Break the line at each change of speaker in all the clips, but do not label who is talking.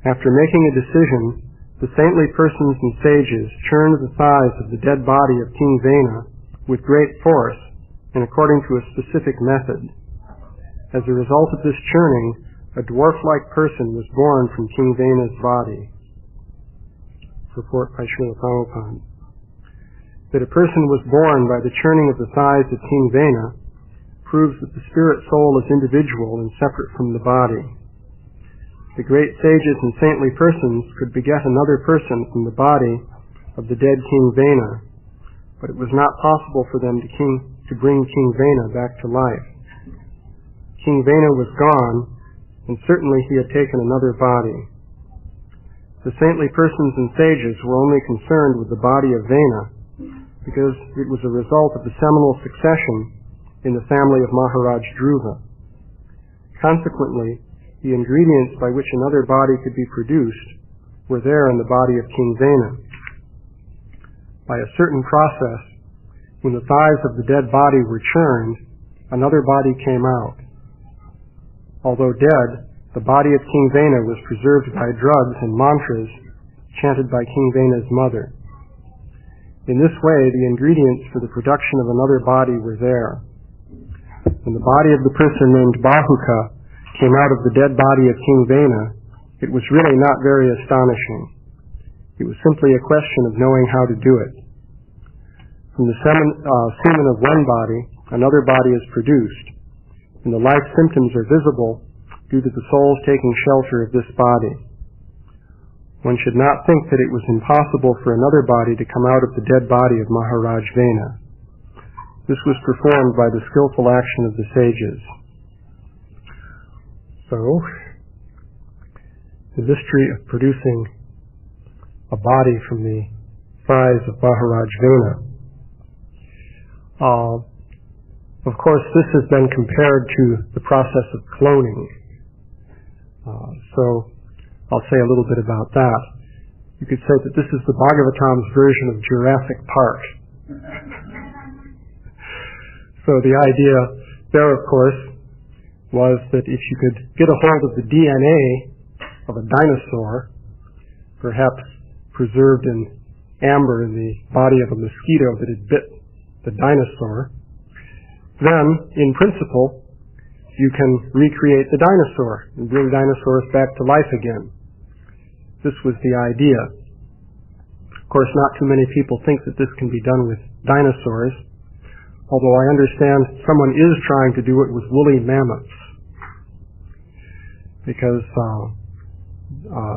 After making a decision, the saintly persons and sages churned the thighs of the dead body of King Vena with great force and according to a specific method. As a result of this churning, a dwarf-like person was born from King Vena's body. Purport by Srila Prabhupada. That a person was born by the churning of the thighs of King Vena proves that the spirit soul is individual and separate from the body. The great sages and saintly persons could beget another person from the body of the dead King Vena, but it was not possible for them to bring King Vena back to life. King Vena was gone, and certainly he had taken another body. The saintly persons and sages were only concerned with the body of Vena because it was a result of the seminal succession in the family of Maharaj Dhruva. Consequently, the ingredients by which another body could be produced were there in the body of King Vena. By a certain process, when the thighs of the dead body were churned, another body came out. Although dead, the body of King Vena was preserved by drugs and mantras chanted by King Vena's mother. In this way, the ingredients for the production of another body were there. When the body of the person named Bahuka came out of the dead body of King Vena, it was really not very astonishing. It was simply a question of knowing how to do it. From the semen of one body, another body is produced, and the life symptoms are visible due to the soul's taking shelter of this body. One should not think that it was impossible for another body to come out of the dead body of Maharaj Vena. This was performed by the skillful action of the sages. So, the mystery of producing a body from the thighs of Maharaj Vena. Of course, this has been compared to the process of cloning. So, I'll say a little bit about that. You could say that this is the Bhagavatam's version of Jurassic Park. So the idea there, of course, was that if you could get a hold of the DNA of a dinosaur, perhaps preserved in amber in the body of a mosquito that had bit the dinosaur, then, in principle, you can recreate the dinosaur and bring dinosaurs back to life again. This was the idea. Of course, not too many people think that this can be done with dinosaurs, although I understand someone is trying to do it with woolly mammoths, because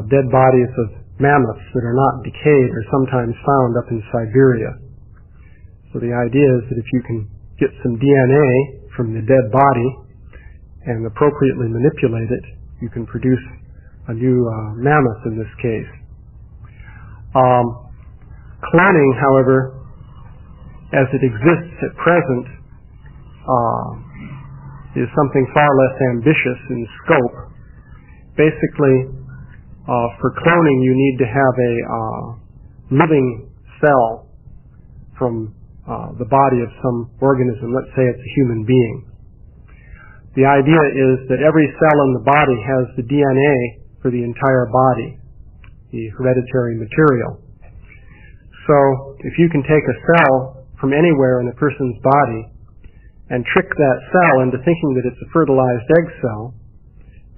dead bodies of mammoths that are not decayed are sometimes found up in Siberia. So the idea is that if you can get some DNA from the dead body and appropriately manipulate it, you can produce a new mammoth in this case. Cloning, however, as it exists at present, is something far less ambitious in scope. Basically, for cloning, you need to have a living cell from the body of some organism. Let's say it's a human being. The idea is that every cell in the body has the DNA for the entire body, the hereditary material. So, if you can take a cell from anywhere in a person's body and trick that cell into thinking that it's a fertilized egg cell,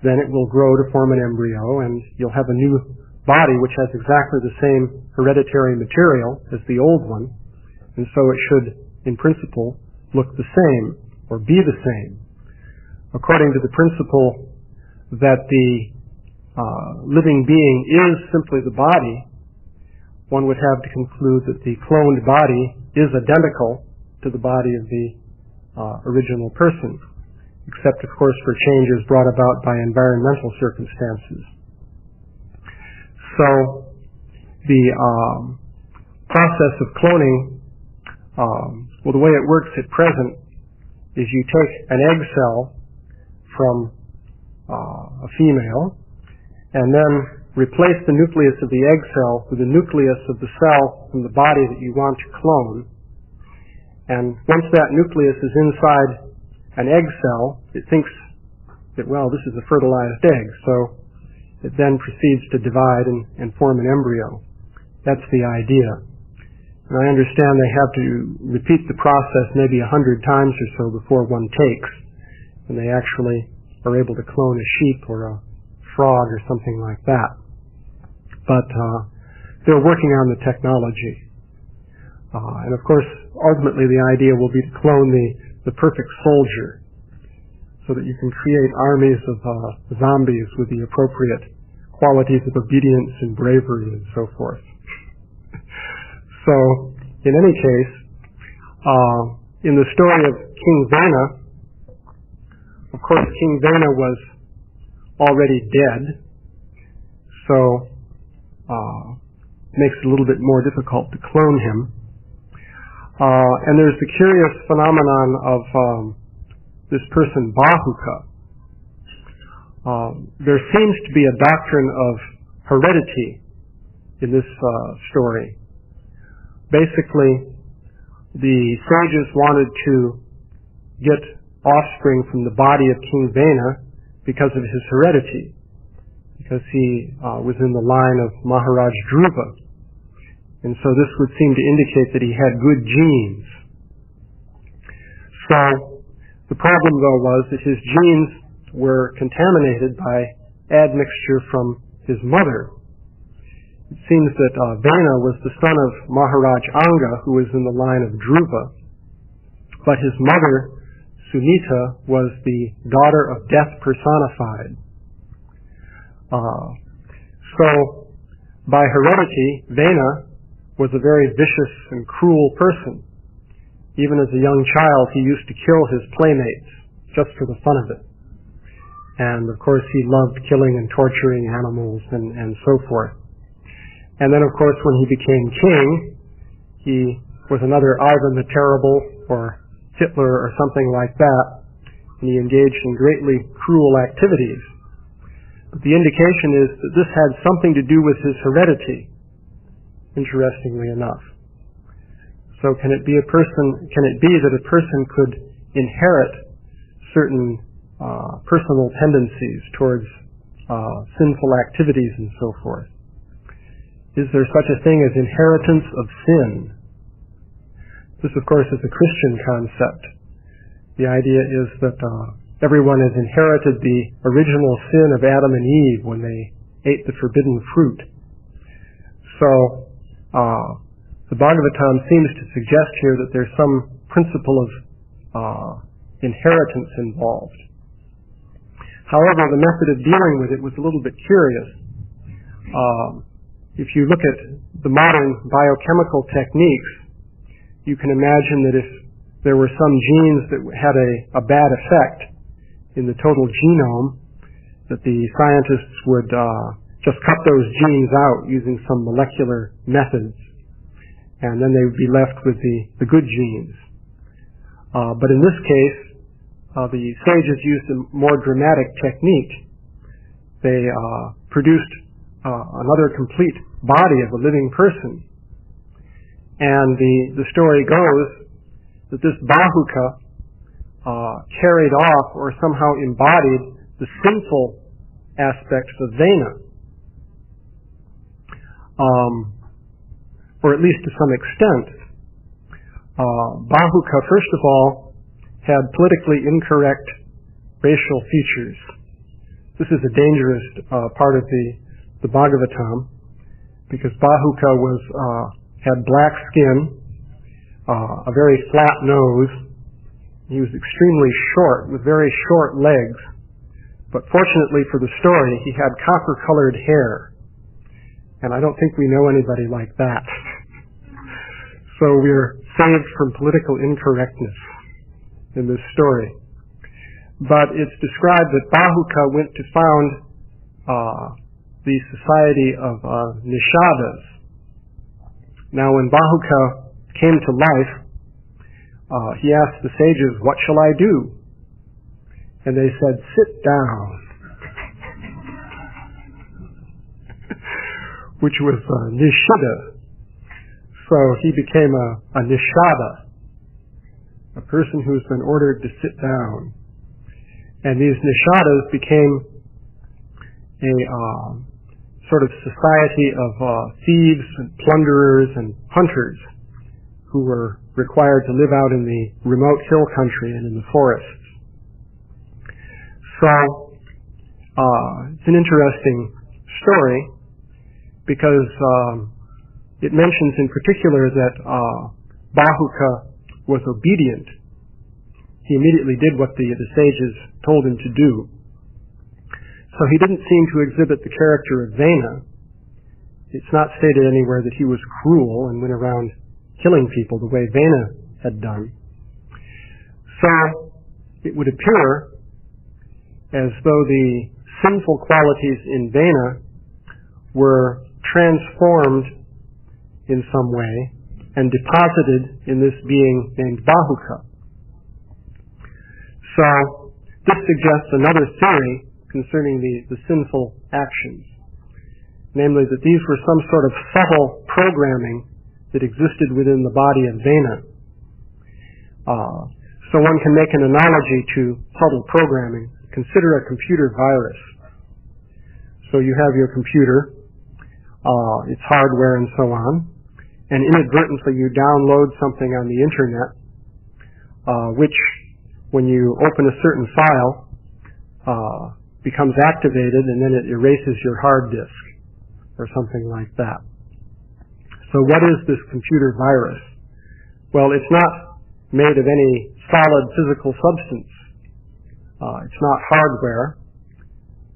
then it will grow to form an embryo and you'll have a new body which has exactly the same hereditary material as the old one, and so it should, in principle, look the same or be the same. According to the principle that the living being is simply the body, one would have to conclude that the cloned body is identical to the body of the original person, except, of course, for changes brought about by environmental circumstances. So, the process of cloning, well, the way it works at present is you take an egg cell from a female and then replace the nucleus of the egg cell with the nucleus of the cell from the body that you want to clone. And once that nucleus is inside an egg cell, it thinks that, well, this is a fertilized egg, so it then proceeds to divide and form an embryo. That's the idea. And I understand they have to repeat the process maybe 100 times or so before one takes, and they actually are able to clone a sheep or a frog or something like that. But they're working on the technology. And of course, ultimately the idea will be to clone the perfect soldier so that you can create armies of zombies with the appropriate qualities of obedience and bravery and so forth. So, in any case, in the story of King Vena, of course, King Vena was already dead, so it makes it a little bit more difficult to clone him. And there's the curious phenomenon of this person, Bahuka. There seems to be a doctrine of heredity in this story. Basically, the sages wanted to get offspring from the body of King Vena because of his heredity, because he was in the line of Maharaj Dhruva. And so this would seem to indicate that he had good genes. So the problem, though, was that his genes were contaminated by admixture from his mother. It seems that Vena was the son of Maharaj Anga, who was in the line of Dhruva, but his mother, Sunita, was the daughter of death personified. So, by heredity, Vena was a very vicious and cruel person. Even as a young child, he used to kill his playmates just for the fun of it. And of course, he loved killing and torturing animals and so forth. And then, of course, when he became king, he was another Ivan the Terrible or Hitler or something like that, and he engaged in greatly cruel activities. But the indication is that this had something to do with his heredity, interestingly enough. So can it be that a person could inherit certain personal tendencies towards sinful activities and so forth? Is there such a thing as inheritance of sin? This, of course, is a Christian concept. The idea is that everyone has inherited the original sin of Adam and Eve when they ate the forbidden fruit. So, the Bhagavatam seems to suggest here that there's some principle of inheritance involved. However, the method of dealing with it was a little bit curious. If you look at the modern biochemical techniques, you can imagine that if there were some genes that had a bad effect in the total genome, that the scientists would just cut those genes out using some molecular methods, and then they would be left with the good genes. But in this case, the sages used a more dramatic technique. They produced another complete body of a living person. And the story goes that this Bahuka carried off or somehow embodied the sinful aspects of Vena. Or at least to some extent. Bahuka, first of all, had politically incorrect racial features. This is a dangerous part of the Bhagavatam, because Bahuka had black skin, a very flat nose. He was extremely short, with very short legs. But fortunately for the story, he had copper-colored hair. And I don't think we know anybody like that. So we're saved from political incorrectness in this story. But it's described that Bahuka went to found the society of Nishadas. Now when Bahuka came to life, he asked the sages, "What shall I do?" And they said, "Sit down." Which was Nishida. So he became a Nishada, a person who's been ordered to sit down. And these Nishadas became a sort of society of thieves and plunderers and hunters who were required to live out in the remote hill country and in the forests. So it's an interesting story because it mentions in particular that Bahuka was obedient. He immediately did what the sages told him to do. So he didn't seem to exhibit the character of Vena. It's not stated anywhere that he was cruel and went around killing people the way Vena had done. So it would appear as though the sinful qualities in Vena were transformed in some way and deposited in this being named Bahuka. So this suggests another theory concerning the sinful actions, namely that these were some sort of subtle programming that existed within the body of Vena. So one can make an analogy to subtle programming. Consider a computer virus. So you have your computer, its hardware and so on, and inadvertently you download something on the internet, which when you open a certain file, becomes activated and then it erases your hard disk or something like that. So what is this computer virus? Well, it's not made of any solid physical substance. It's not hardware.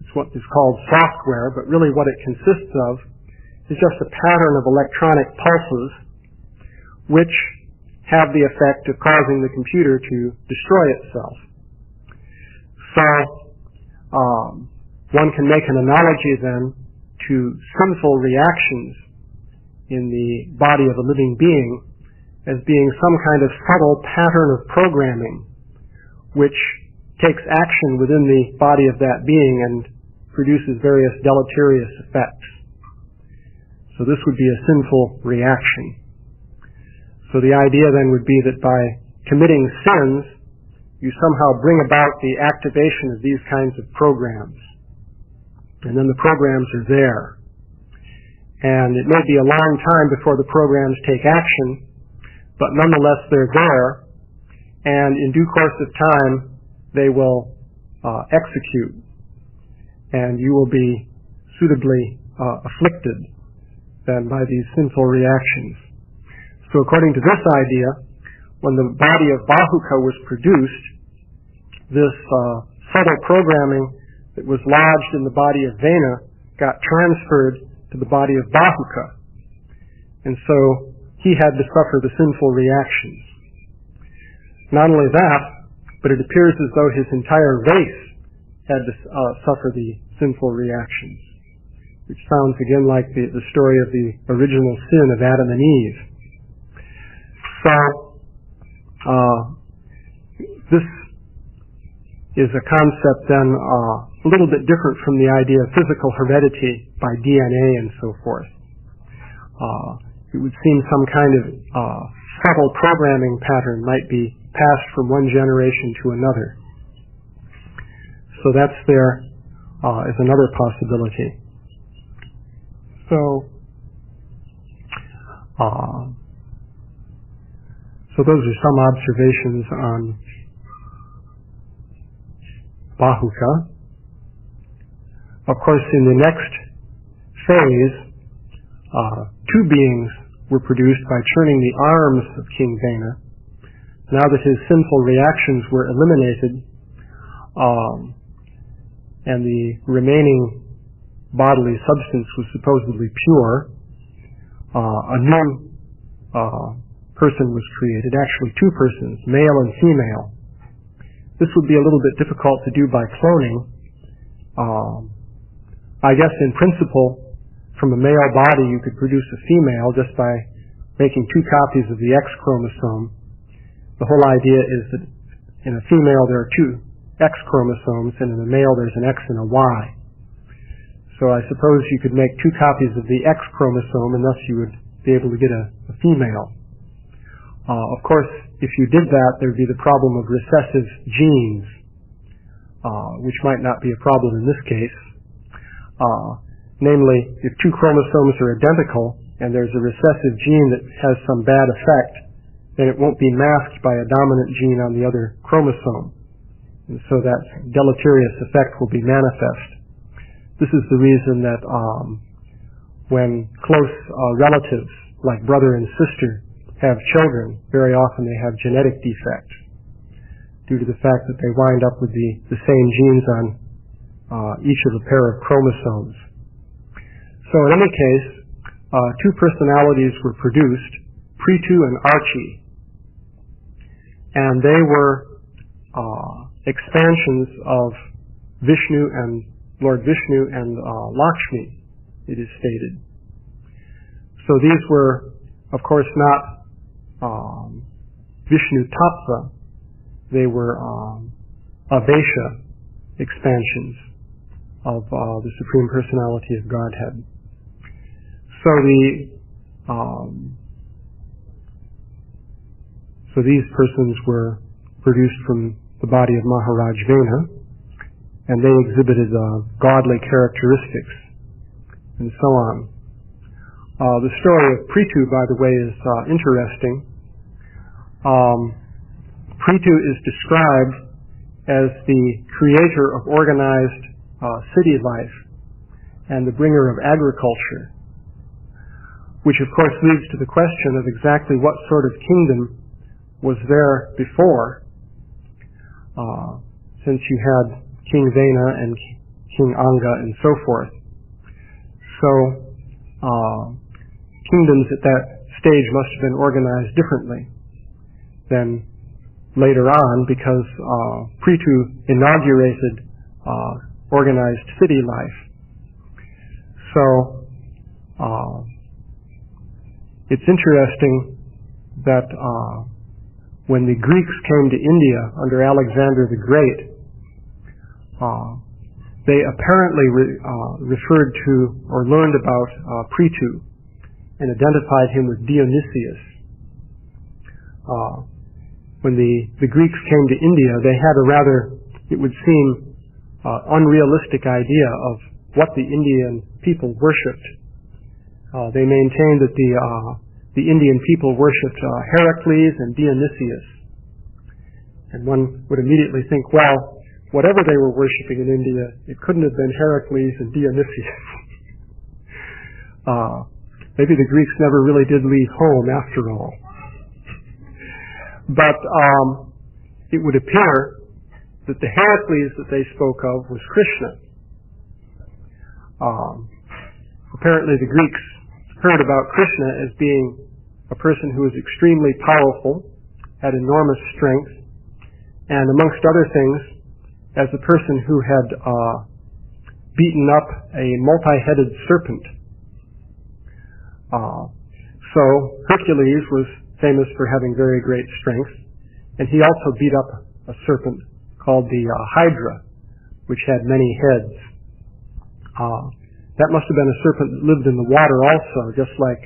It's what is called software, but really what it consists of is just a pattern of electronic pulses which have the effect of causing the computer to destroy itself. So one can make an analogy then to sinful reactions in the body of a living being as being some kind of subtle pattern of programming which takes action within the body of that being and produces various deleterious effects. So this would be a sinful reaction. So the idea then would be that by committing sins, you somehow bring about the activation of these kinds of programs. And then the programs are there. And it may be a long time before the programs take action, but nonetheless they're there, and in due course of time they will execute, and you will be suitably afflicted then by these sinful reactions. So according to this idea, when the body of Bahuka was produced, this subtle programming that was lodged in the body of Vena got transferred to the body of Bahuka. And so he had to suffer the sinful reactions. Not only that, but it appears as though his entire race had to suffer the sinful reactions, which sounds again like the story of the original sin of Adam and Eve. So this is a concept then a little bit different from the idea of physical heredity by DNA and so forth. It would seem some kind of subtle programming pattern might be passed from one generation to another. So that's there as another possibility. So those are some observations on Bahuka. Of course, in the next phase, two beings were produced by churning the arms of King Vena. Now that his sinful reactions were eliminated, and the remaining bodily substance was supposedly pure, a new person was created, actually two persons, male and female. This would be a little bit difficult to do by cloning. I guess in principle, from a male body you could produce a female just by making two copies of the X chromosome. The whole idea is that in a female there are two X chromosomes, and in a male there's an X and a Y. So I suppose you could make two copies of the X chromosome, and thus you would be able to get a female. Of course, if you did that, there would be the problem of recessive genes, which might not be a problem in this case. namely, if two chromosomes are identical and there's a recessive gene that has some bad effect, then it won't be masked by a dominant gene on the other chromosome. And so that deleterious effect will be manifest. This is the reason that when close relatives, like brother and sister, have children, very often they have genetic defects due to the fact that they wind up with the same genes on each of a pair of chromosomes. So in any case, two personalities were produced, Prithu and Archie, and they were expansions of Vishnu and Lord Vishnu and Lakshmi, it is stated. So these were, of course, not Vishnu Tattva. They were Avesha expansions of the Supreme Personality of Godhead. So these persons were produced from the body of Maharaj Vena, and they exhibited godly characteristics, and so on. The story of Prithu, by the way, is interesting. Prithu is described as the creator of organized city life and the bringer of agriculture, which of course leads to the question of exactly what sort of kingdom was there before, since you had King Vena and King Anga and so forth. So kingdoms at that stage must have been organized differently than later on, because Prithu inaugurated organized city life. So it's interesting that when the Greeks came to India under Alexander the Great, they apparently referred to or learned about Prithu and identified him with Dionysius. When the Greeks came to India, they had a rather, it would seem, unrealistic idea of what the Indian people worshipped. They maintained that the Indian people worshipped Heracles and Dionysius. And one would immediately think, well, whatever they were worshipping in India, it couldn't have been Heracles and Dionysius. Maybe the Greeks never really did leave home after all. But it would appear that the Heracles that they spoke of was Krishna. Apparently the Greeks heard about Krishna as being a person who was extremely powerful, had enormous strength, and amongst other things, as a person who had beaten up a multi-headed serpent. So Hercules was famous for having very great strength, and he also beat up a serpent called the Hydra, which had many heads. That must have been a serpent that lived in the water also, just like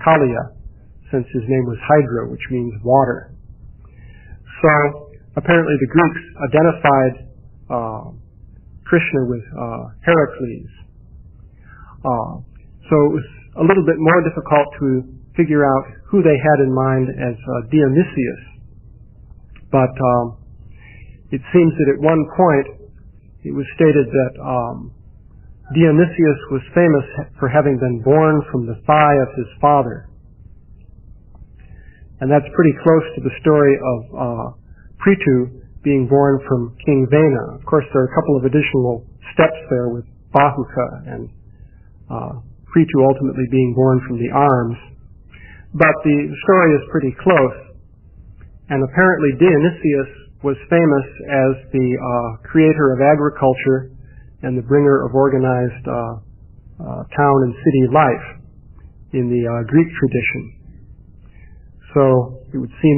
Kaliya, since his name was Hydra, which means water. So apparently the Greeks identified Krishna with Heracles. So it was a little bit more difficult to figure out who they had in mind as Dionysius. But it seems that at one point it was stated that Dionysius was famous for having been born from the thigh of his father. And that's pretty close to the story of Prithu being born from King Vena. Of course, there are a couple of additional steps there with Bahuka and Prithu ultimately being born from the arms. But the story is pretty close. And apparently Dionysius was famous as the creator of agriculture and the bringer of organized town and city life in the Greek tradition. So it would seem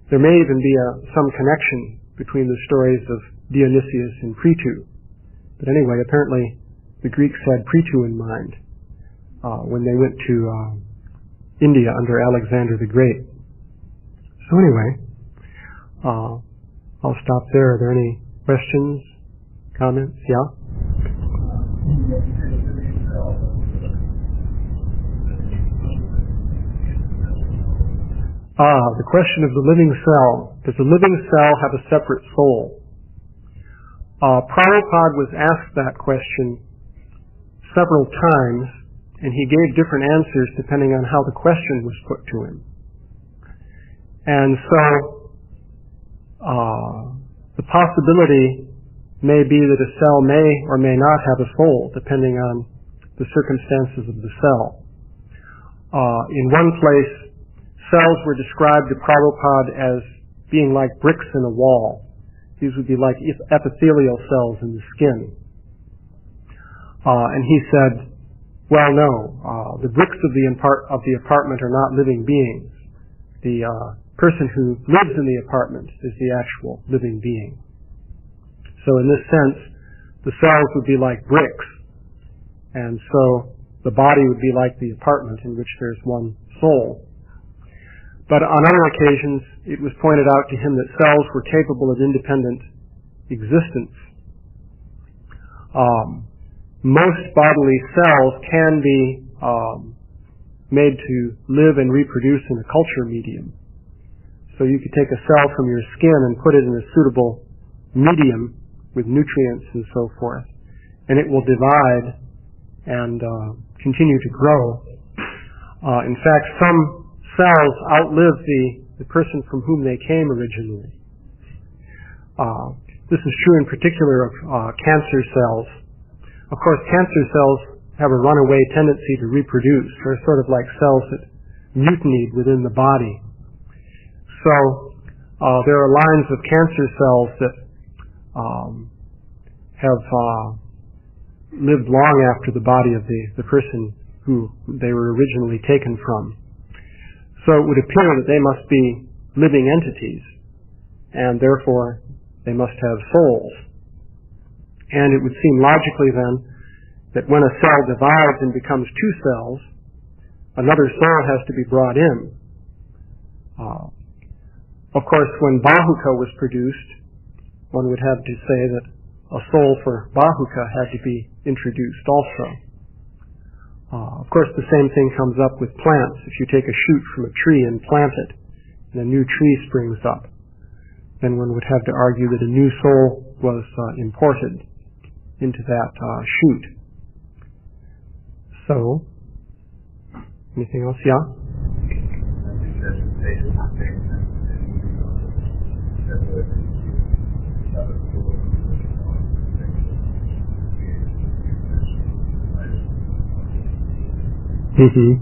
there may even be some connection between the stories of Dionysius and Prithu. But anyway, apparently the Greeks had Prithu in mind when they went to India under Alexander the Great. So anyway, I'll stop there. Are there any questions, comments? Yeah? The question of the living cell. Does the living cell have a separate soul? Prabhupada was asked that question several times, and he gave different answers depending on how the question was put to him. And so, the possibility may be that a cell may or may not have a soul, depending on the circumstances of the cell. In one place, cells were described to Prabhupada as being like bricks in a wall. These would be like epithelial cells in the skin. And he said, well, no, the bricks of the apartment are not living beings. The person who lives in the apartment is the actual living being. So in this sense, the cells would be like bricks, and so the body would be like the apartment in which there's one soul. But on other occasions, it was pointed out to him that cells were capable of independent existence. Most bodily cells can be made to live and reproduce in a culture medium. So you could take a cell from your skin and put it in a suitable medium with nutrients and so forth, and it will divide and continue to grow. In fact, some cells outlive the person from whom they came originally. This is true in particular of cancer cells. Of course, cancer cells have a runaway tendency to reproduce. They're sort of like cells that mutinied within the body. So there are lines of cancer cells that have lived long after the body of the person who they were originally taken from. So it would appear that they must be living entities, and therefore they must have souls. And it would seem logically then that when a cell divides and becomes two cells, another soul has to be brought in. Of course, when Bahuka was produced, one would have to say that a soul for Bahuka had to be introduced also. Of course, the same thing comes up with plants. If you take a shoot from a tree and plant it, and a new tree springs up, then one would have to argue that a new soul was imported into that shoot. So, anything else? Yeah? Mm-hmm.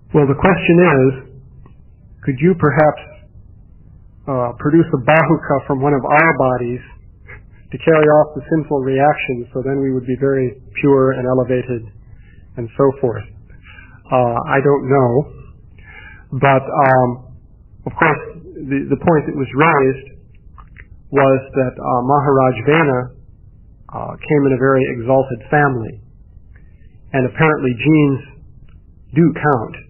Well, the question is, could you perhaps produce a bahuka from one of our bodies to carry off the sinful reactions, so then we would be very pure and elevated and so forth? I don't know. But, of course, the point that was raised was that Maharaj Vena came in a very exalted family, and apparently genes do count.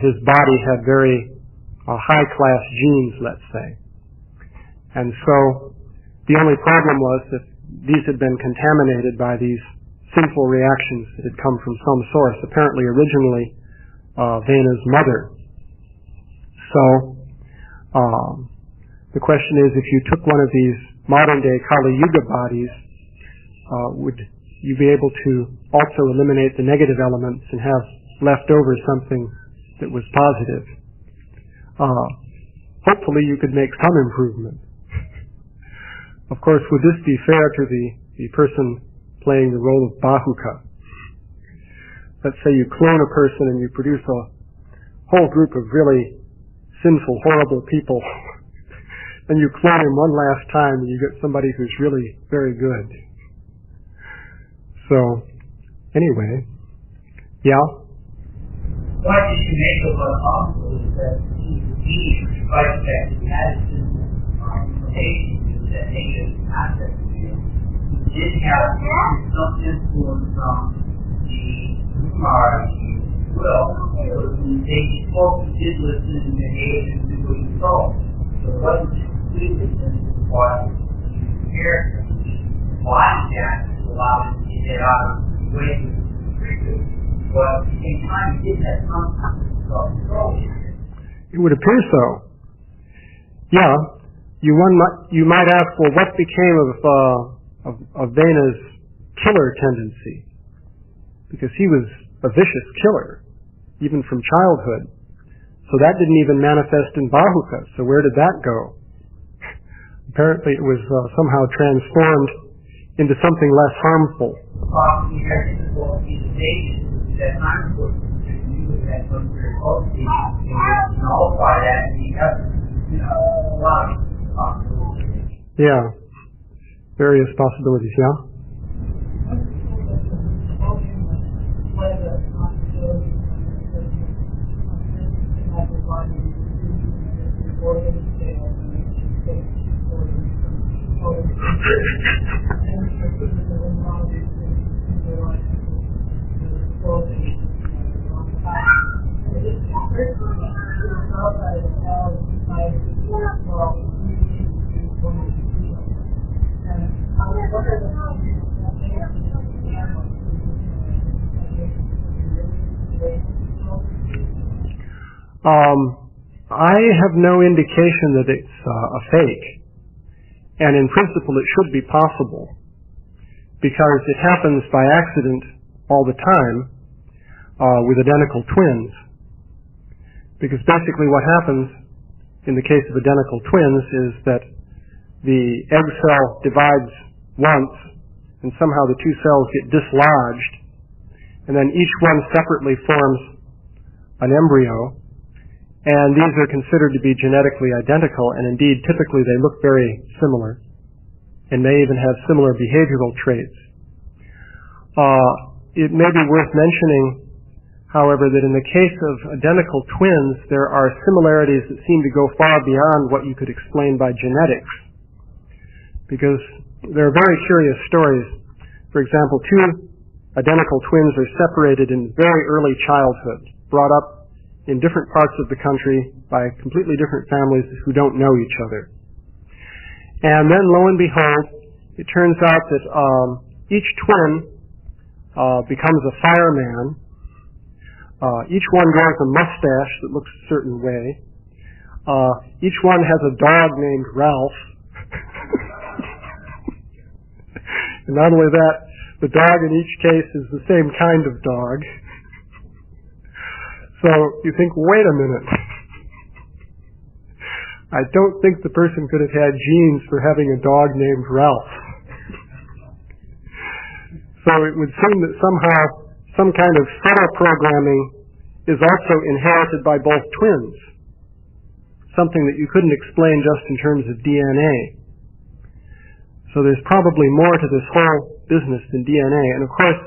His body had very high-class genes, let's say. And so the only problem was that these had been contaminated by these sinful reactions that had come from some source, apparently originally Vena's mother. So the question is, if you took one of these modern-day Kali Yuga bodies, would you be able to also eliminate the negative elements and have left over something that was positive? Hopefully you could make some improvement. Of course, would this be fair to the person playing the role of Bahuka? Let's say you clone a person and you produce a whole group of really sinful, horrible people, and you clone him one last time and you get somebody who's really very good. So, anyway, Yeah?
What did you make of what possible is that he was being, despite the fact that he had his limitations, that negative aspect of him, he did have some influence from the Kumari will. When they spoke, he did listen and behave and do what he told. So it wasn't completely limited to what he was character. He wanted that to allow him to get out of the way he was restricted. But at the same time, he did have some kind of self-control.
It would appear so. Yeah. You might ask, well, what became of Vena's killer tendency? Because he was a vicious killer, even from childhood. So that didn't even manifest in Bahuka. So where did that go? Apparently it was somehow transformed into something less harmful. Yeah. Various possibilities, yeah? I have no indication that it's a fake, and in principle it should be possible, because it happens by accident all the time with identical twins. Because basically what happens in the case of identical twins is that the egg cell divides once, and somehow the two cells get dislodged, and then each one separately forms an embryo, and these are considered to be genetically identical, and indeed typically they look very similar, and may even have similar behavioral traits. It may be worth mentioning, however, that in the case of identical twins, there are similarities that seem to go far beyond what you could explain by genetics. Because there are very curious stories. For example, two identical twins are separated in very early childhood, brought up in different parts of the country by completely different families who don't know each other. And then, lo and behold, it turns out that each twin becomes a fireman. Each one grows a mustache that looks a certain way. Each one has a dog named Ralph. And not only that, the dog in each case is the same kind of dog. So you think, wait a minute. I don't think the person could have had genes for having a dog named Ralph. So it would seem that somehow some kind of subtle programming is also inherited by both twins. Something that you couldn't explain just in terms of DNA. So there's probably more to this whole business than DNA. And of course,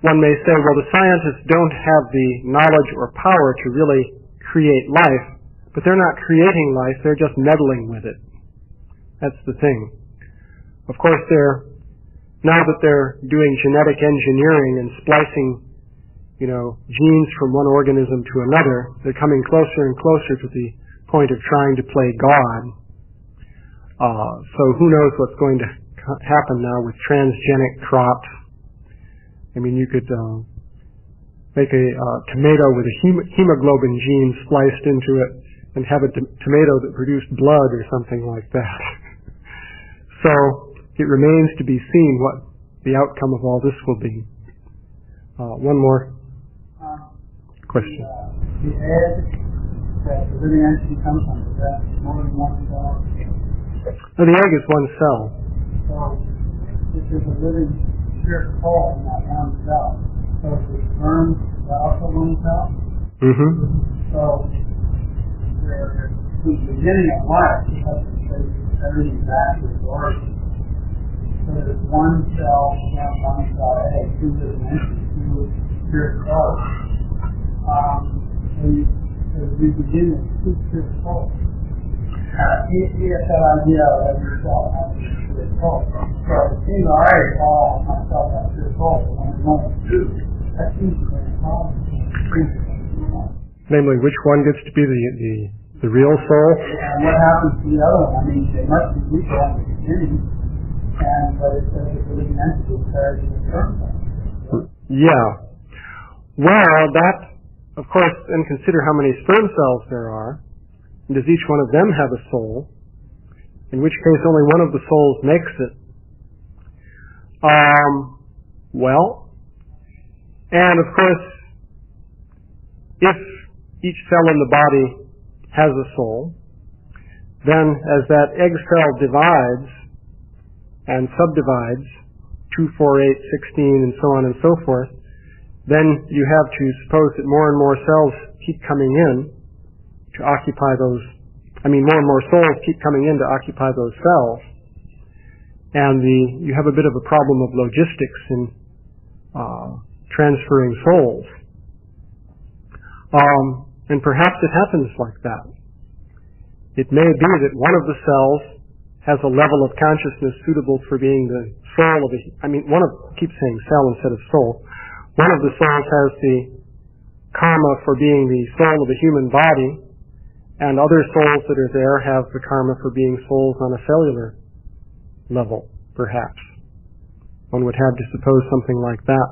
one may say, well, the scientists don't have the knowledge or power to really create life, but they're not creating life, they're just meddling with it. That's the thing. Of course, now that they're doing genetic engineering and splicing, genes from one organism to another, they're coming closer and closer to the point of trying to play God. So who knows what's going to happen now with transgenic crops. I mean, you could make a tomato with a hemoglobin gene spliced into it and have a tomato that produced blood or something like that. So it remains to be seen what the outcome of all this will be. One more question.
The egg that the living entity comes from, is that more than one cell?
No, the egg is one cell.
So if there's a living spirit call in that one cell, so if the sperm is also one cell?
Mm-hmm.
So the beginning of life, because everything back to its origin. So there's one cell, one cell egg, two living entities, two spirit soul. As we begin to see spirit soul, you get that idea of yourself having a spirit soul. So it seems I already call myself a spirit soul when I want to do. That seems to be a problem.
Namely, which one gets to be the real soul?
And what happens to the other one? I mean, they must be equal at the beginning, but it says that the living entity carries the term.
Yeah. Well, that, of course, and consider how many sperm cells there are. And does each one of them have a soul? In which case, only one of the souls makes it. Well, and of course, if each cell in the body has a soul, then as that egg cell divides and subdivides, 2, 4, 8, 16, and so on and so forth, then you have to suppose that more and more cells keep coming in to occupy those, more and more souls keep coming in to occupy those cells. And you have a bit of a problem of logistics in transferring souls. And perhaps it happens like that. It may be that one of the cells has a level of consciousness suitable for being the soul of keep saying cell instead of soul. One of the souls has the karma for being the soul of a human body, and other souls that are there have the karma for being souls on a cellular level, perhaps. One would have to suppose something like that.